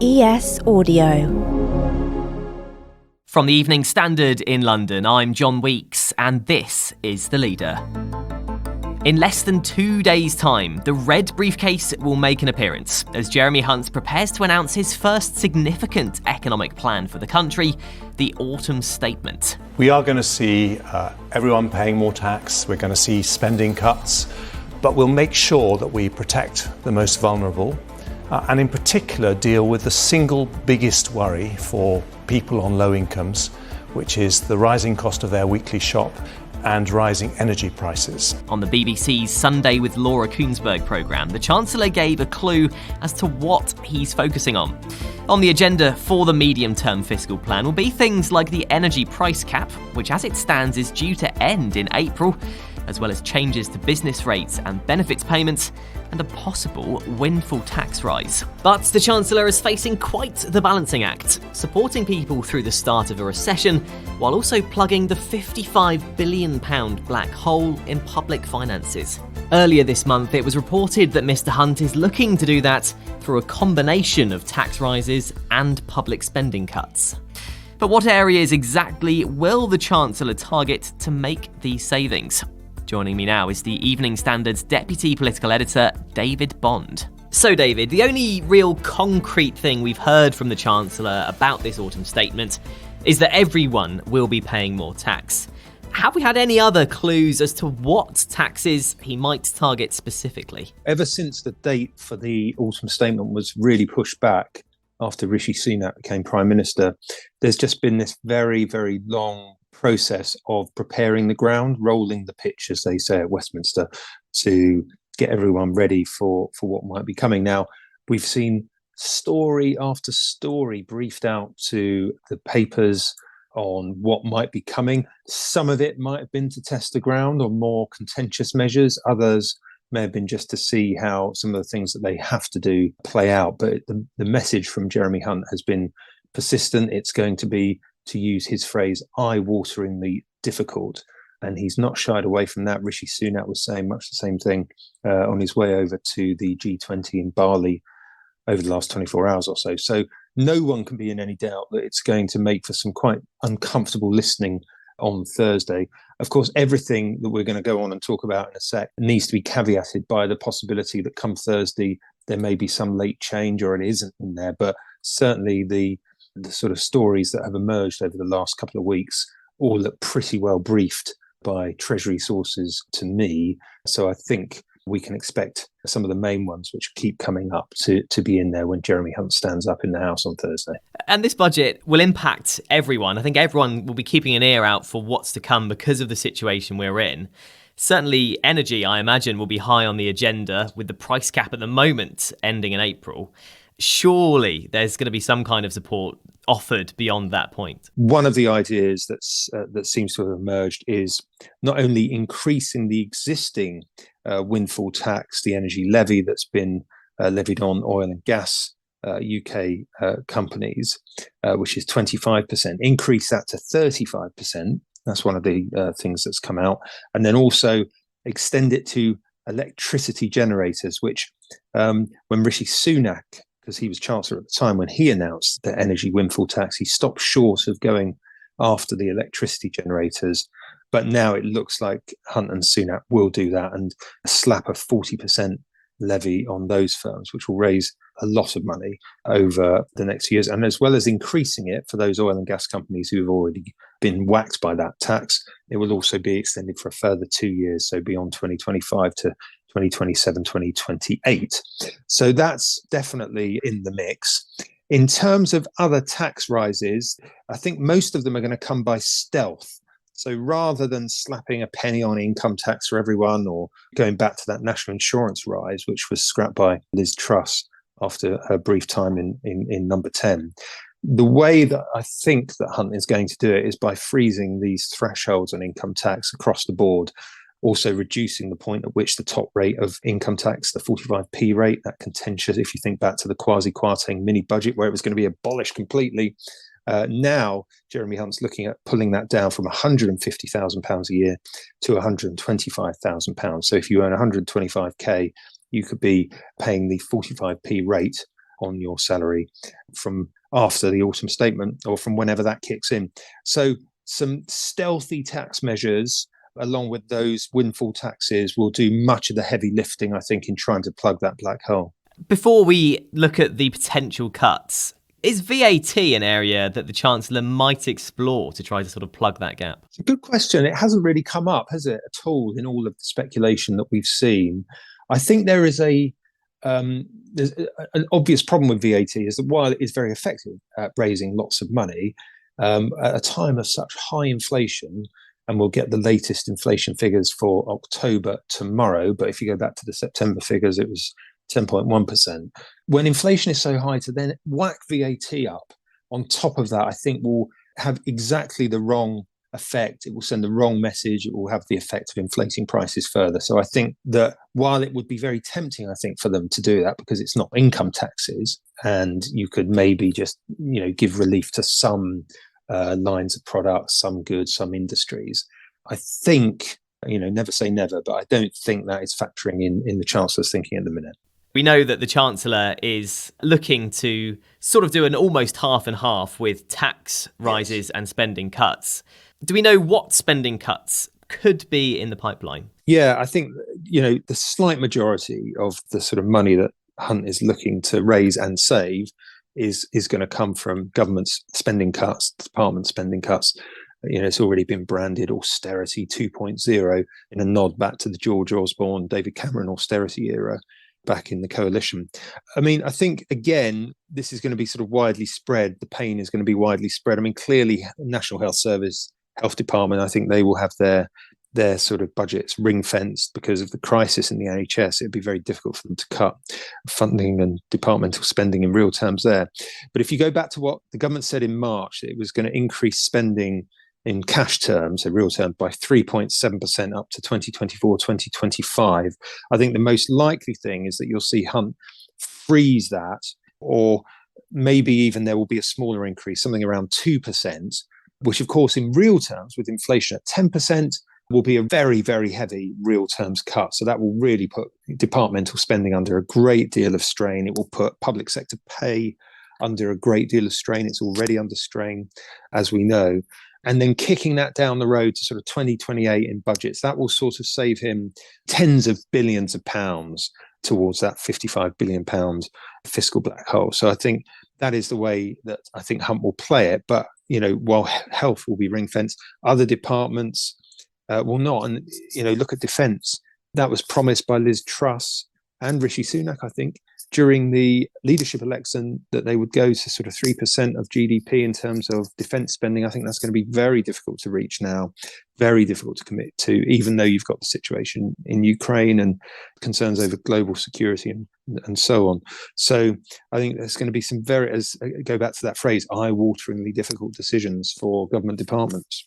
ES Audio. From the Evening Standard in London, I'm John Weeks, and this is The Leader. In less than 2 days' time, the red briefcase will make an appearance as Jeremy Hunt prepares to announce his first significant economic plan for the country, the Autumn Statement. We are going to see everyone paying more tax, we're going to see spending cuts, but we'll make sure that we protect the most vulnerable and in particular deal with the single biggest worry for people on low incomes, which is the rising cost of their weekly shop and rising energy prices. On the BBC's Sunday with Laura Kuenssberg programme, the Chancellor gave a clue as to what he's focusing on. On the agenda for the medium-term fiscal plan will be things like the energy price cap, which as it stands is due to end in April, as well as changes to business rates and benefits payments, and a possible windfall tax rise. But the Chancellor is facing quite the balancing act, supporting people through the start of a recession, while also plugging the £55 billion black hole in public finances. Earlier this month, it was reported that Mr Hunt is looking to do that through a combination of tax rises and public spending cuts. But what areas exactly will the Chancellor target to make these savings? Joining me now is the Evening Standard's Deputy Political Editor, David Bond. So David, the only real concrete thing we've heard from the Chancellor about this autumn statement is that everyone will be paying more tax. Have we had any other clues as to what taxes he might target specifically? Ever since the date for the autumn statement was really pushed back after Rishi Sunak became Prime Minister, there's just been this very, very long process of preparing the ground, rolling the pitch, as they say at Westminster, to get everyone ready for what might be coming. Now, we've seen story after story briefed out to the papers on what might be coming. Some of it might have been to test the ground on more contentious measures. Others may have been just to see how some of the things that they have to do play out. But the message from Jeremy Hunt has been persistent. It's going to be, to use his phrase, eye-wateringly difficult. And he's not shied away from that. Rishi Sunak was saying much the same thing on his way over to the G20 in Bali over the last 24 hours or so. So no one can be in any doubt that it's going to make for some quite uncomfortable listening on Thursday. Of course, everything that we're going to go on and talk about in a sec needs to be caveated by the possibility that come Thursday there may be some late change or it isn't in there. But certainly the sort of stories that have emerged over the last couple of weeks all look pretty well briefed by Treasury sources to me. So I think we can expect some of the main ones which keep coming up to be in there when Jeremy Hunt stands up in the House on Thursday. And this budget will impact everyone. I think everyone will be keeping an ear out for what's to come because of the situation we're in. Certainly energy, I imagine, will be high on the agenda with the price cap at the moment ending in April. Surely there's going to be some kind of support offered beyond that point. One of the ideas that seems to have emerged is not only increasing the existing windfall tax, the energy levy that's been levied on oil and gas UK companies, which is 25%, increase that to 35%. That's one of the things that's come out. And then also extend it to electricity generators, which when Rishi Sunak, because he was Chancellor at the time, when he announced the energy windfall tax, he stopped short of going after the electricity generators. But now it looks like Hunt and Sunak will do that and slap a 40% levy on those firms, which will raise a lot of money over the next few years. And as well as increasing it for those oil and gas companies who have already been whacked by that tax, it will also be extended for a further 2 years, so beyond 2025 to 2027, 2028. So that's definitely in the mix. In terms of other tax rises, I think most of them are going to come by stealth. So rather than slapping a penny on income tax for everyone or going back to that national insurance rise, which was scrapped by Liz Truss after her brief time in number 10, the way that I think that Hunt is going to do it is by freezing these thresholds on income tax across the board, also reducing the point at which the top rate of income tax, the 45p rate, that contentious, if you think back to the Kwasi-Kwarteng mini budget where it was going to be abolished completely. Now, Jeremy Hunt's looking at pulling that down from £150,000 a year to £125,000. So if you earn 125k, you could be paying the 45p rate on your salary from after the autumn statement or from whenever that kicks in. So some stealthy tax measures along with those windfall taxes will do much of the heavy lifting, I think, in trying to plug that black hole. Before we look at the potential cuts, is VAT an area that the Chancellor might explore to try to sort of plug that gap? It's a good question. It hasn't really come up, has it, at all, in all of the speculation that we've seen. I think there's an obvious problem with VAT is that while it is very effective at raising lots of money, at a time of such high inflation, and we'll get the latest inflation figures for October tomorrow, but if you go back to the September figures, it was 10.1%. When inflation is so high, to then whack VAT up on top of that, I think will have exactly the wrong effect. It will send the wrong message. It will have the effect of inflating prices further. So I think that while it would be very tempting, I think, for them to do that because it's not income taxes, and you could maybe just, give relief to some lines of products, some goods, some industries. I think, never say never, but I don't think that is factoring in the Chancellor's thinking at the minute. We know that the Chancellor is looking to sort of do an almost half and half with tax rises and spending cuts. Do we know what spending cuts could be in the pipeline? Yeah, I think, the slight majority of the sort of money that Hunt is looking to raise and save is going to come from government's spending cuts, department spending cuts. It's already been branded austerity 2.0 in a nod back to the George Osborne, David Cameron austerity era back in the coalition. I mean, I think, again, this is going to be sort of widely spread. The pain is going to be widely spread. I mean, clearly, National Health Service, Health Department, I think they will have their sort of budgets ring-fenced because of the crisis in the NHS. It'd be very difficult for them to cut funding and departmental spending in real terms there. But if you go back to what the government said in March, it was going to increase spending in cash terms, so real terms, by 3.7% up to 2024, 2025. I think the most likely thing is that you'll see Hunt freeze that, or maybe even there will be a smaller increase, something around 2%, which of course in real terms with inflation at 10% will be a very, very heavy real terms cut. So that will really put departmental spending under a great deal of strain. It will put public sector pay under a great deal of strain. It's already under strain, as we know. And then kicking that down the road to sort of 2028 in budgets, that will sort of save him tens of billions of pounds towards that £55 billion fiscal black hole. So I think that is the way that I think Hunt will play it. But, while health will be ring-fenced, other departments will not. And, look at defence. That was promised by Liz Truss and Rishi Sunak, I think, during the leadership election, that they would go to sort of 3% of GDP in terms of defence spending. I think that's going to be very difficult to reach now, very difficult to commit to, even though you've got the situation in Ukraine and concerns over global security and so on. So I think there's going to be some go back to that phrase, eye-wateringly difficult decisions for government departments.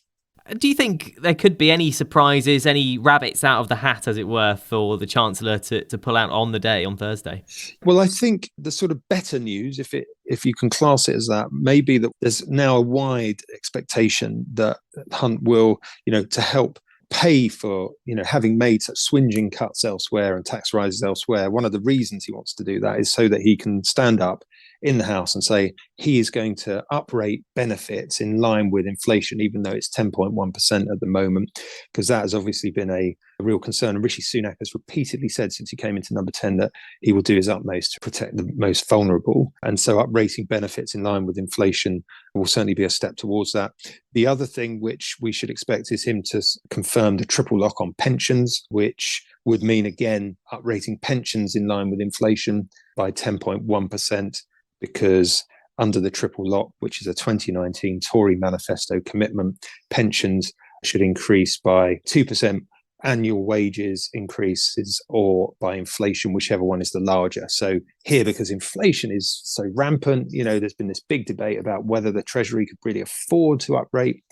Do you think there could be any surprises, any rabbits out of the hat, as it were, for the Chancellor to pull out on the day, on Thursday? Well, I think the sort of better news, if you can class it as that, may be that there's now a wide expectation that Hunt will, to help pay for, having made such swinging cuts elsewhere and tax rises elsewhere. One of the reasons he wants to do that is so that he can stand up in the House and say he is going to uprate benefits in line with inflation, even though it's 10.1% at the moment, because that has obviously been a real concern. And Rishi Sunak has repeatedly said since he came into number 10 that he will do his utmost to protect the most vulnerable. And so uprating benefits in line with inflation will certainly be a step towards that. The other thing which we should expect is him to confirm the triple lock on pensions, which would mean, again, uprating pensions in line with inflation by 10.1%. Because under the triple lock, which is a 2019 Tory manifesto commitment, pensions should increase by 2%, annual wages increases, or by inflation, whichever one is the larger. So here, because inflation is so rampant, there's been this big debate about whether the Treasury could really afford to uprate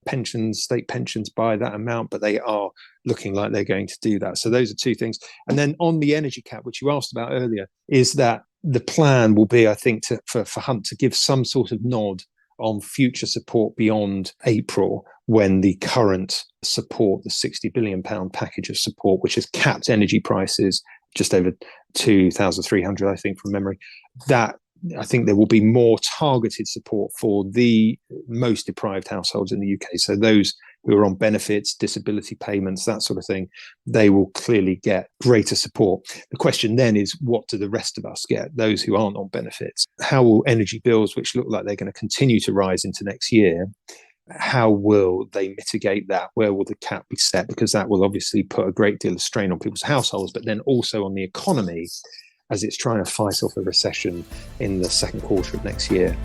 pensions, state pensions, by that amount, but they are looking like they're going to do that. So those are two things. And then on the energy cap, which you asked about earlier, is that the plan will be, I think, for Hunt to give some sort of nod on future support beyond April, when the current support, the £60 billion package of support, which has capped energy prices just over 2,300, I think, from memory, that I think there will be more targeted support for the most deprived households in the UK. So those who are on benefits, disability payments, that sort of thing, they will clearly get greater support. The question then is, what do the rest of us get, those who aren't on benefits? How will energy bills, which look like they're going to continue to rise into next year, how will they mitigate that? Where will the cap be set? Because that will obviously put a great deal of strain on people's households, but then also on the economy as it's trying to fight off a recession in the second quarter of next year.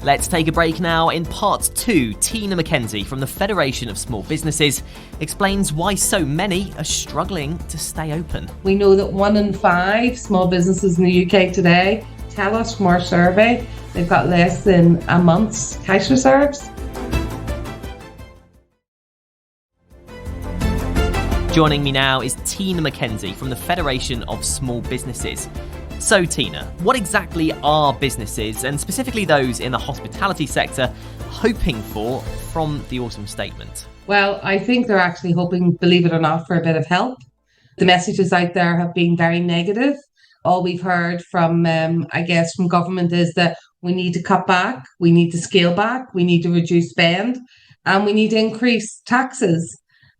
Let's take a break now. In part 2, Tina McKenzie from the Federation of Small Businesses explains why so many are struggling to stay open. We know that 1 in 5 small businesses in the UK today tell us from our survey they've got less than a month's cash reserves. Joining me now is Tina McKenzie from the Federation of Small Businesses. So Tina, what exactly are businesses, and specifically those in the hospitality sector, hoping for from the autumn statement? Well, I think they're actually hoping, believe it or not, for a bit of help. The messages out there have been very negative. All we've heard from, from government is that we need to cut back, we need to scale back, we need to reduce spend, and we need to increase taxes.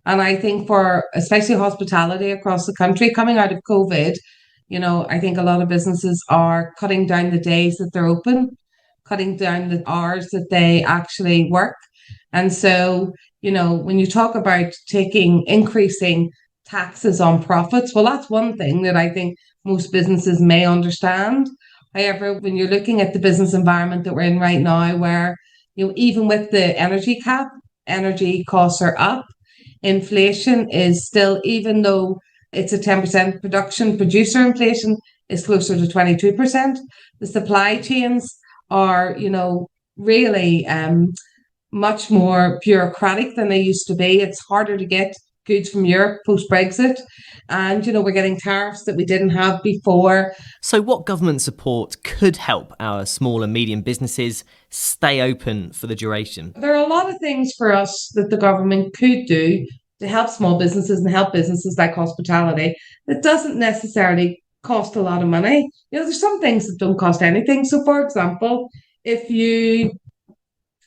And I think for especially hospitality across the country, coming out of COVID, I think a lot of businesses are cutting down the days that they're open, cutting down the hours that they actually work. And so, when you talk about increasing taxes on profits, well, that's one thing that I think most businesses may understand. However, when you're looking at the business environment that we're in right now, where, even with the energy cap, energy costs are up. Inflation is still, even though it's a 10% producer inflation is closer to 22%. The supply chains are, really much more bureaucratic than they used to be. It's harder to get goods from Europe post-Brexit. And, we're getting tariffs that we didn't have before. So what government support could help our small and medium businesses stay open for the duration? There are a lot of things for us that the government could do to help small businesses and help businesses like hospitality that doesn't necessarily cost a lot of money. There's some things that don't cost anything. So, for example, if you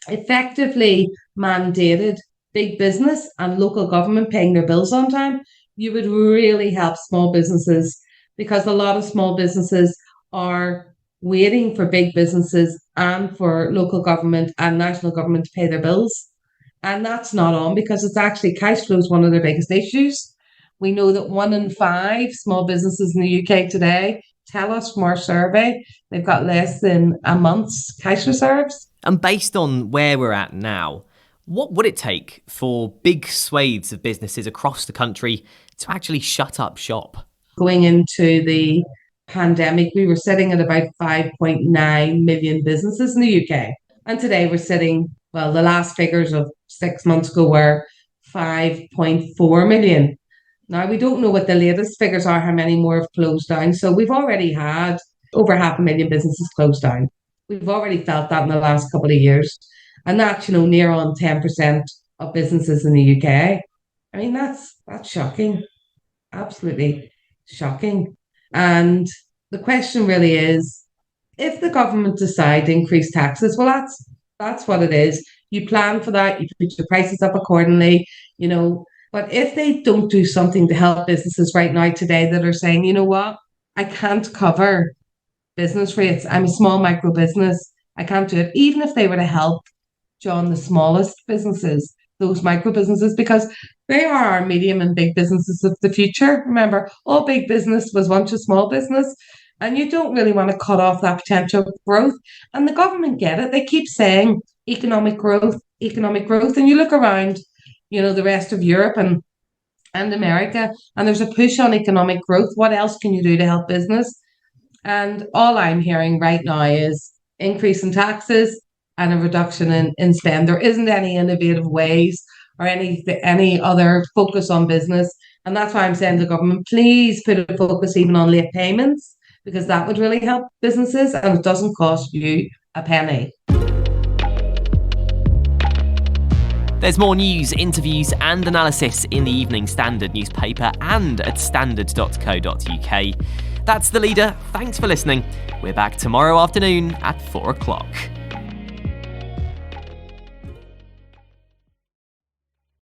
effectively mandated big business and local government paying their bills on time, you would really help small businesses, because a lot of small businesses are waiting for big businesses and for local government and national government to pay their bills. And that's not on, because it's actually cash flow is one of their biggest issues. We know that 1 in 5 small businesses in the UK today tell us from our survey they've got less than a month's cash reserves. And based on where we're at now, what would it take for big swathes of businesses across the country to actually shut up shop? Going into the pandemic, we were sitting at about 5.9 million businesses in the UK. And today we're sitting, the last figures of 6 months ago were 5.4 million. Now, we don't know what the latest figures are, how many more have closed down. So we've already had over 500,000 businesses closed down. We've already felt that in the last couple of years. And that's, near on 10% of businesses in the UK. I mean, that's shocking. Absolutely shocking. And the question really is, if the government decide to increase taxes, well, that's what it is. You plan for that, you put your prices up accordingly, But if they don't do something to help businesses right now today that are saying, what, I can't cover business rates. I'm a small micro business. I can't do it. Even if they were to help, John, the smallest businesses, those micro businesses, because they are our medium and big businesses of the future. Remember, all big business was once a small business, and you don't really want to cut off that potential growth. And the government get it. They keep saying economic growth. And you look around, the rest of Europe and America, and there's a push on economic growth. What else can you do to help business? And all I'm hearing right now is increase in taxes and a reduction in spend. There isn't any innovative ways or any other focus on business. And that's why I'm saying to the government, please put a focus even on late payments, because that would really help businesses and it doesn't cost you a penny. There's more news, interviews and analysis in the Evening Standard newspaper and at standard.co.uk. That's The Leader. Thanks for listening. We're back tomorrow afternoon at 4 o'clock.